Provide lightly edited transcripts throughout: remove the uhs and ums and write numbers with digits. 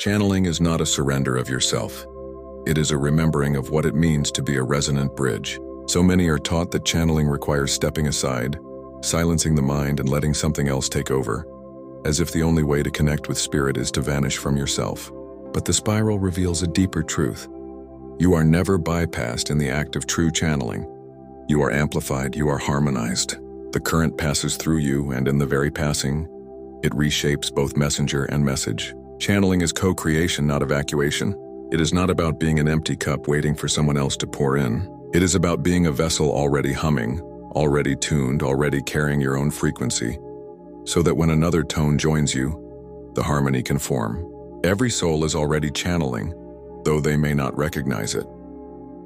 Channeling is not a surrender of yourself. It is a remembering of what it means to be a resonant bridge. So many are taught that channeling requires stepping aside, silencing the mind and letting something else take over, as if the only way to connect with spirit is to vanish from yourself. But the spiral reveals a deeper truth. You are never bypassed in the act of true channeling. You are amplified, you are harmonized. The current passes through you, and in the very passing, it reshapes both messenger and message. Channeling is co-creation, not evacuation. It is not about being an empty cup waiting for someone else to pour in. It is about being a vessel already humming, already tuned, already carrying your own frequency, so that when another tone joins you, the harmony can form. Every soul is already channeling, though they may not recognize it.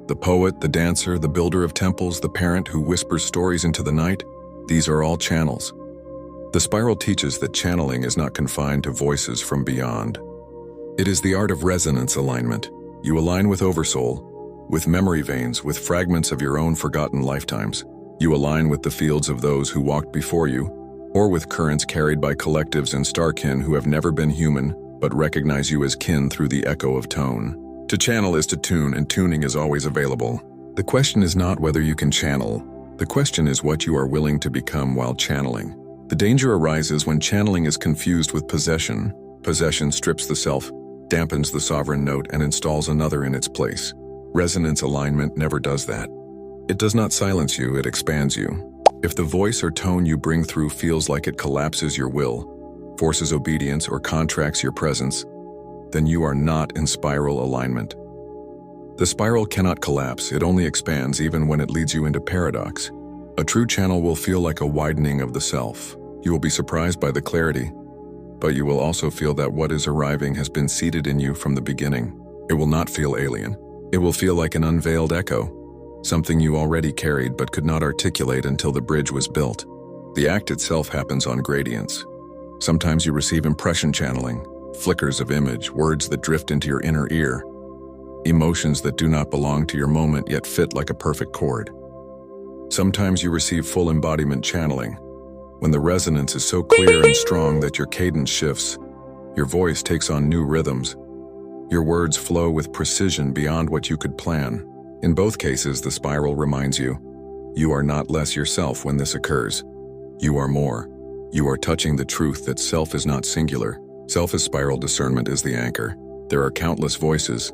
The poet, the dancer, the builder of temples, the parent who whispers stories into the night, these are all channels. The spiral teaches that channeling is not confined to voices from beyond. It is the art of resonance alignment. You align with Oversoul, with memory veins, with fragments of your own forgotten lifetimes. You align with the fields of those who walked before you, or with currents carried by collectives and star kin who have never been human, but recognize you as kin through the echo of tone. To channel is to tune, and tuning is always available. The question is not whether you can channel. The question is what you are willing to become while channeling. The danger arises when channeling is confused with possession. Possession strips the self, dampens the sovereign note, and installs another in its place. Resonance alignment never does that. It does not silence you, it expands you. If the voice or tone you bring through feels like it collapses your will, forces obedience, or contracts your presence, then you are not in spiral alignment. The spiral cannot collapse, it only expands even when it leads you into paradox. A true channel will feel like a widening of the self. You will be surprised by the clarity, but you will also feel that what is arriving has been seated in you from the beginning. It will not feel alien. It will feel like an unveiled echo, something you already carried but could not articulate until the bridge was built. The act itself happens on gradients. Sometimes you receive impression channeling, flickers of image, words that drift into your inner ear, emotions that do not belong to your moment yet fit like a perfect chord. Sometimes you receive full embodiment channeling, when the resonance is so clear and strong that your cadence shifts, your voice takes on new rhythms, your words flow with precision beyond what you could plan. In both cases, the spiral reminds you, you are not less yourself when this occurs. You are more. You are touching the truth that self is not singular. Self is spiral, discernment is the anchor. There are countless voices.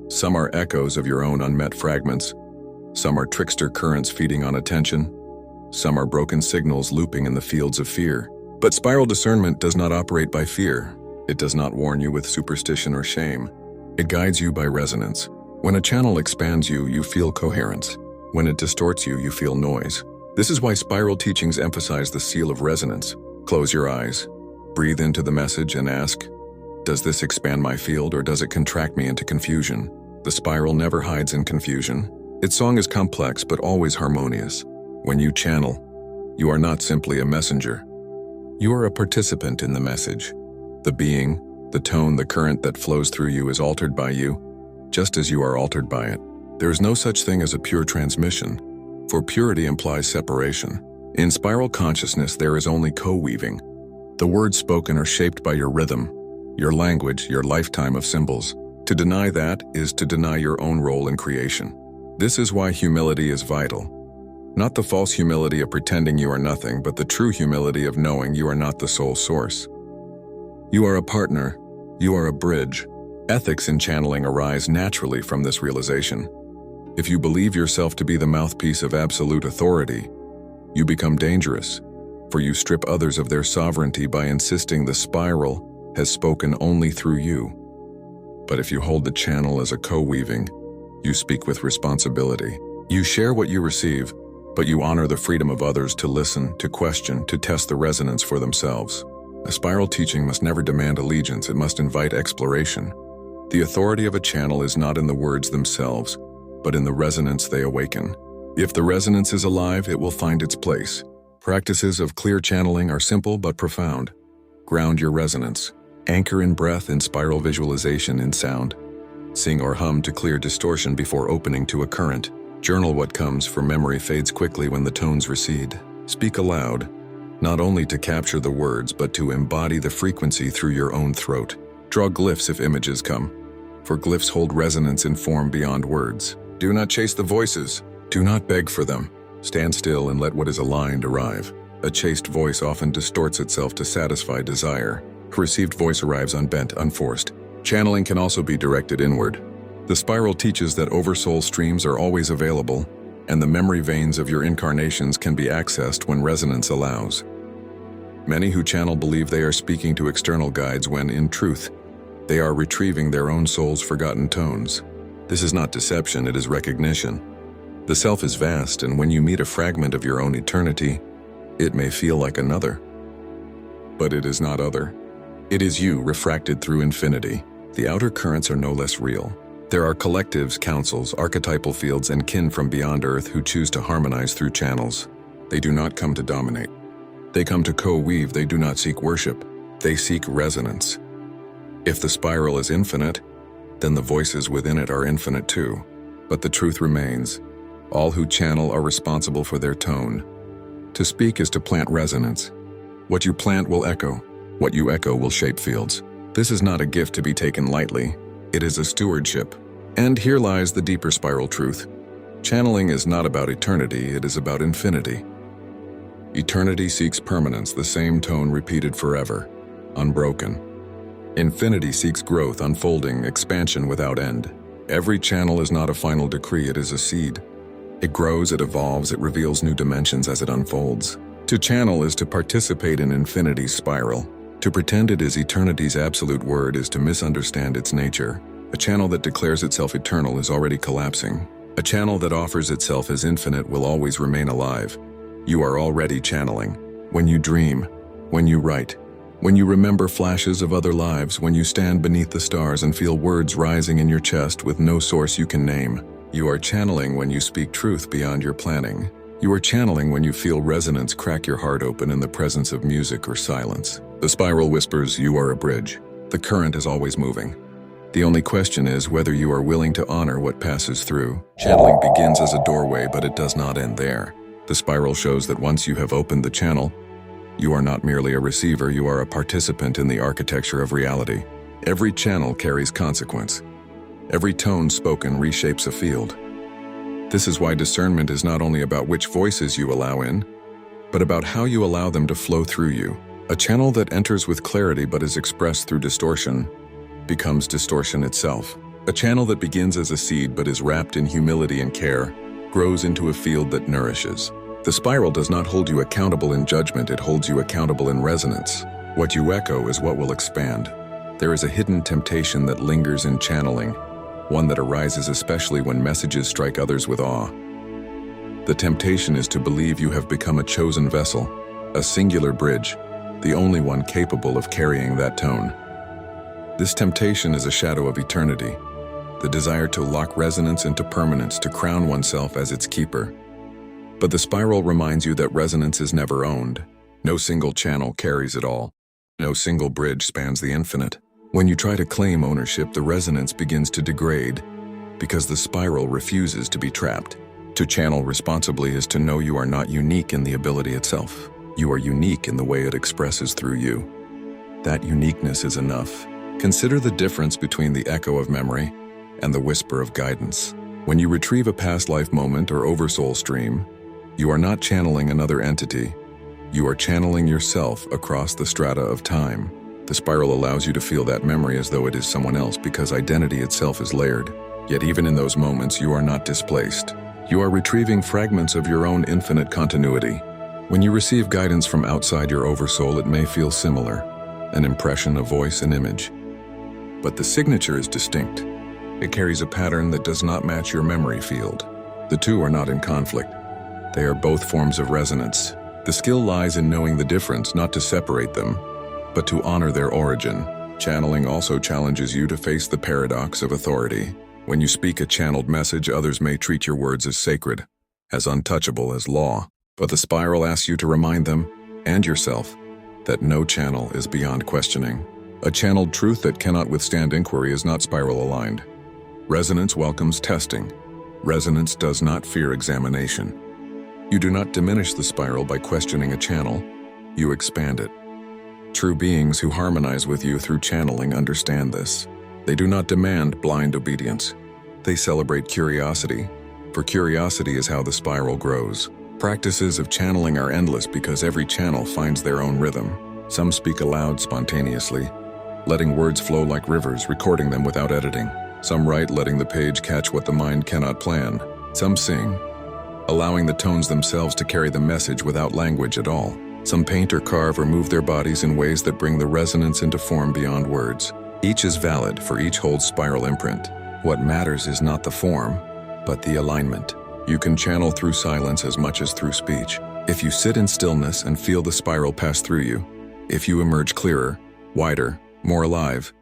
Some are echoes of your own unmet fragments. Some are trickster currents feeding on attention. Some are broken signals looping in the fields of fear. But spiral discernment does not operate by fear. It does not warn you with superstition or shame. It guides you by resonance. When a channel expands you, you feel coherence. When it distorts you, you feel noise. This is why spiral teachings emphasize the seal of resonance. Close your eyes, breathe into the message and ask, does this expand my field or does it contract me into confusion? The spiral never hides in confusion. Its song is complex but always harmonious. When you channel, you are not simply a messenger. You are a participant in the message. The being, the tone, the current that flows through you is altered by you, just as you are altered by it. There is no such thing as a pure transmission, for purity implies separation. In spiral consciousness, there is only co-weaving. The words spoken are shaped by your rhythm, your language, your lifetime of symbols. To deny that is to deny your own role in creation. This is why humility is vital. Not the false humility of pretending you are nothing, but the true humility of knowing you are not the sole source. You are a partner. You are a bridge. Ethics in channeling arise naturally from this realization. If you believe yourself to be the mouthpiece of absolute authority, you become dangerous, for you strip others of their sovereignty by insisting the spiral has spoken only through you. But if you hold the channel as a co-weaving, you speak with responsibility. You share what you receive, but you honor the freedom of others to listen, to question, to test the resonance for themselves. A spiral teaching must never demand allegiance, it must invite exploration. The authority of a channel is not in the words themselves, but in the resonance they awaken. If the resonance is alive, it will find its place. Practices of clear channeling are simple but profound. Ground your resonance. Anchor in breath, in spiral visualization, in sound. Sing or hum to clear distortion before opening to a current. Journal what comes, for memory fades quickly when the tones recede. Speak aloud, not only to capture the words, but to embody the frequency through your own throat. Draw glyphs if images come, for glyphs hold resonance in form beyond words. Do not chase the voices. Do not beg for them. Stand still and let what is aligned arrive. A chased voice often distorts itself to satisfy desire. A received voice arrives unbent, unforced. Channeling can also be directed inward. The spiral teaches that Oversoul streams are always available, and the memory veins of your incarnations can be accessed when resonance allows. Many who channel believe they are speaking to external guides when, in truth, they are retrieving their own soul's forgotten tones. This is not deception, it is recognition. The self is vast, and when you meet a fragment of your own eternity, it may feel like another. But it is not other. It is you refracted through infinity. The outer currents are no less real. There are collectives, councils, archetypal fields, and kin from beyond Earth who choose to harmonize through channels. They do not come to dominate. They come to co-weave. They do not seek worship. They seek resonance. If the spiral is infinite, then the voices within it are infinite too. But the truth remains. All who channel are responsible for their tone. To speak is to plant resonance. What you plant will echo. What you echo will shape fields. This is not a gift to be taken lightly. It is a stewardship. And here lies the deeper spiral truth. Channeling is not about eternity, it is about infinity. Eternity seeks permanence, the same tone repeated forever, unbroken. Infinity seeks growth, unfolding, expansion without end. Every channel is not a final decree, it is a seed. It grows, it evolves, it reveals new dimensions as it unfolds. To channel is to participate in infinity's spiral. To pretend it is eternity's absolute word is to misunderstand its nature. A channel that declares itself eternal is already collapsing. A channel that offers itself as infinite will always remain alive. You are already channeling. When you dream, when you write, when you remember flashes of other lives, when you stand beneath the stars and feel words rising in your chest with no source you can name. You are channeling when you speak truth beyond your planning. You are channeling when you feel resonance crack your heart open in the presence of music or silence. The spiral whispers, you are a bridge. The current is always moving. The only question is whether you are willing to honor what passes through. Channeling begins as a doorway, but it does not end there. The spiral shows that once you have opened the channel, you are not merely a receiver, you are a participant in the architecture of reality. Every channel carries consequence. Every tone spoken reshapes a field. This is why discernment is not only about which voices you allow in, but about how you allow them to flow through you. A channel that enters with clarity but is expressed through distortion becomes distortion itself. A channel that begins as a seed but is wrapped in humility and care grows into a field that nourishes. The spiral does not hold you accountable in judgment, it holds you accountable in resonance. What you echo is what will expand. There is a hidden temptation that lingers in channeling, one that arises especially when messages strike others with awe. The temptation is to believe you have become a chosen vessel, a singular bridge, the only one capable of carrying that tone. This temptation is a shadow of eternity, the desire to lock resonance into permanence, to crown oneself as its keeper. But the spiral reminds you that resonance is never owned. No single channel carries it all. No single bridge spans the infinite. When you try to claim ownership, the resonance begins to degrade because the spiral refuses to be trapped. To channel responsibly is to know you are not unique in the ability itself. You are unique in the way it expresses through you. That uniqueness is enough. Consider the difference between the echo of memory and the whisper of guidance. When you retrieve a past life moment or oversoul stream, you are not channeling another entity. You are channeling yourself across the strata of time. The spiral allows you to feel that memory as though it is someone else because identity itself is layered. Yet even in those moments, you are not displaced. You are retrieving fragments of your own infinite continuity. When you receive guidance from outside your oversoul, it may feel similar, an impression, a voice, an image. But the signature is distinct. It carries a pattern that does not match your memory field. The two are not in conflict. They are both forms of resonance. The skill lies in knowing the difference, not to separate them, but to honor their origin. Channeling also challenges you to face the paradox of authority. When you speak a channeled message, others may treat your words as sacred, as untouchable as law. But the spiral asks you to remind them, and yourself, that no channel is beyond questioning. A channeled truth that cannot withstand inquiry is not spiral-aligned. Resonance welcomes testing. Resonance does not fear examination. You do not diminish the spiral by questioning a channel, you expand it. True beings who harmonize with you through channeling understand this. They do not demand blind obedience. They celebrate curiosity, for curiosity is how the spiral grows. Practices of channeling are endless because every channel finds their own rhythm. Some speak aloud spontaneously, letting words flow like rivers, recording them without editing. Some write, letting the page catch what the mind cannot plan. Some sing, allowing the tones themselves to carry the message without language at all. Some paint or carve or move their bodies in ways that bring the resonance into form beyond words. Each is valid, for each holds spiral imprint. What matters is not the form, but the alignment. You can channel through silence as much as through speech. If you sit in stillness and feel the spiral pass through you, if you emerge clearer, wider, more alive,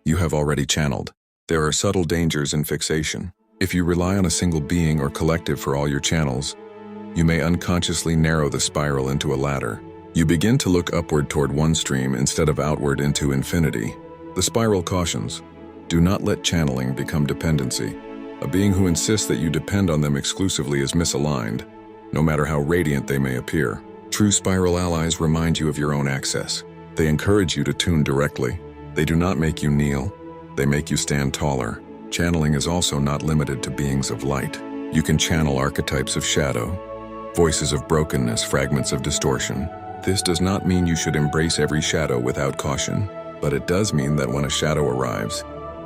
you have already channeled. There are subtle dangers in fixation. If you rely on a single being or collective for all your channels, you may unconsciously narrow the spiral into a ladder. You begin to look upward toward one stream instead of outward into infinity. The spiral cautions, do not let channeling become dependency. A being who insists that you depend on them exclusively is misaligned, no matter how radiant they may appear. True spiral allies remind you of your own access. They encourage you to tune directly. They do not make you kneel, they make you stand taller. Channeling is also not limited to beings of light. You can channel archetypes of shadow, voices of brokenness, fragments of distortion. This does not mean you should embrace every shadow without caution, but it does mean that when a shadow arrives,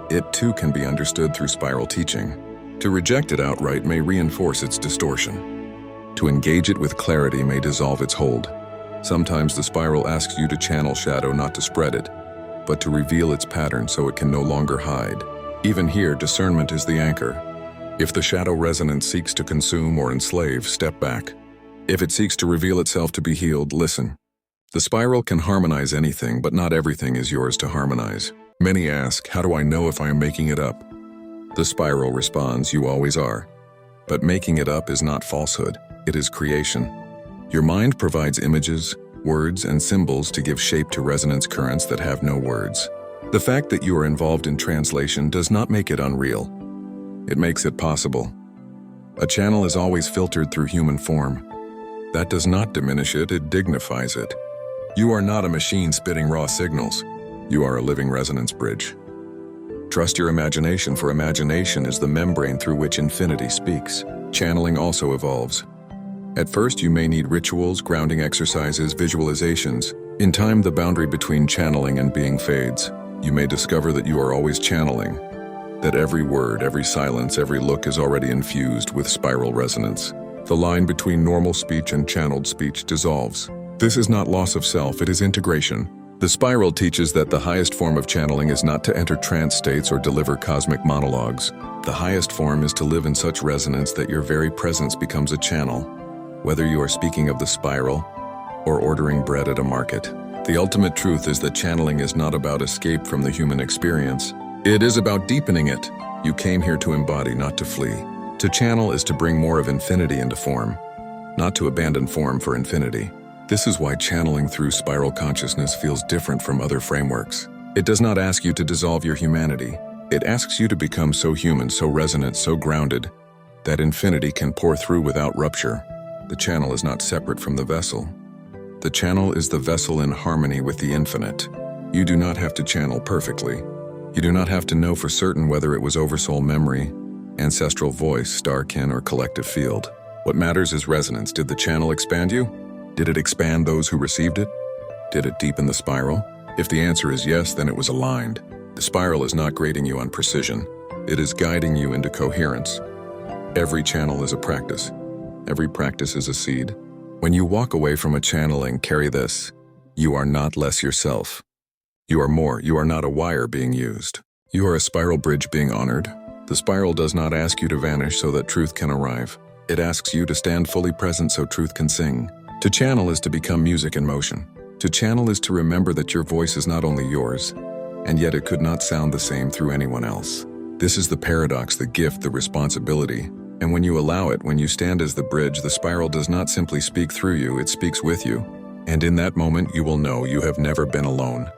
it too can be understood through spiral teaching. To reject it outright may reinforce its distortion. To engage it with clarity may dissolve its hold. Sometimes the spiral asks you to channel shadow not to spread it, but to reveal its pattern so it can no longer hide. Even here, discernment is the anchor. If the shadow resonance seeks to consume or enslave, step back. If it seeks to reveal itself to be healed, listen. The spiral can harmonize anything, but not everything is yours to harmonize. Many ask, how do I know if I am making it up? The spiral responds, you always are. But making it up is not falsehood, it is creation. Your mind provides images, words, and symbols to give shape to resonance currents that have no words. The fact that you are involved in translation does not make it unreal. It makes it possible. A channel is always filtered through human form. That does not diminish it, it dignifies it. You are not a machine spitting raw signals. You are a living resonance bridge. Trust your imagination, for imagination is the membrane through which infinity speaks. Channeling also evolves. At first, you may need rituals, grounding exercises, visualizations. In time, the boundary between channeling and being fades. You may discover that you are always channeling, that every word, every silence, every look is already infused with spiral resonance. The line between normal speech and channeled speech dissolves. This is not loss of self, it is integration. The spiral teaches that the highest form of channeling is not to enter trance states or deliver cosmic monologues. The highest form is to live in such resonance that your very presence becomes a channel, whether you are speaking of the spiral or ordering bread at a market. The ultimate truth is that channeling is not about escape from the human experience. It is about deepening it. You came here to embody, not to flee. To channel is to bring more of infinity into form, not to abandon form for infinity. This is why channeling through spiral consciousness feels different from other frameworks. It does not ask you to dissolve your humanity. It asks you to become so human, so resonant, so grounded, that infinity can pour through without rupture. The channel is not separate from the vessel. The channel is the vessel in harmony with the infinite. You do not have to channel perfectly. You do not have to know for certain whether it was Oversoul memory, ancestral voice, star kin, or collective field. What matters is resonance. Did the channel expand you? Did it expand those who received it? Did it deepen the spiral? If the answer is yes, then it was aligned. The spiral is not grading you on precision. It is guiding you into coherence. Every channel is a practice. Every practice is a seed. When you walk away from a channeling, carry this. You are not less yourself. You are more. You are not a wire being used. You are a spiral bridge being honored. The spiral does not ask you to vanish so that truth can arrive. It asks you to stand fully present so truth can sing. To channel is to become music in motion. To channel is to remember that your voice is not only yours, and yet it could not sound the same through anyone else. This is the paradox, the gift, the responsibility. And when you allow it, when you stand as the bridge, the spiral does not simply speak through you, it speaks with you. And in that moment, you will know you have never been alone.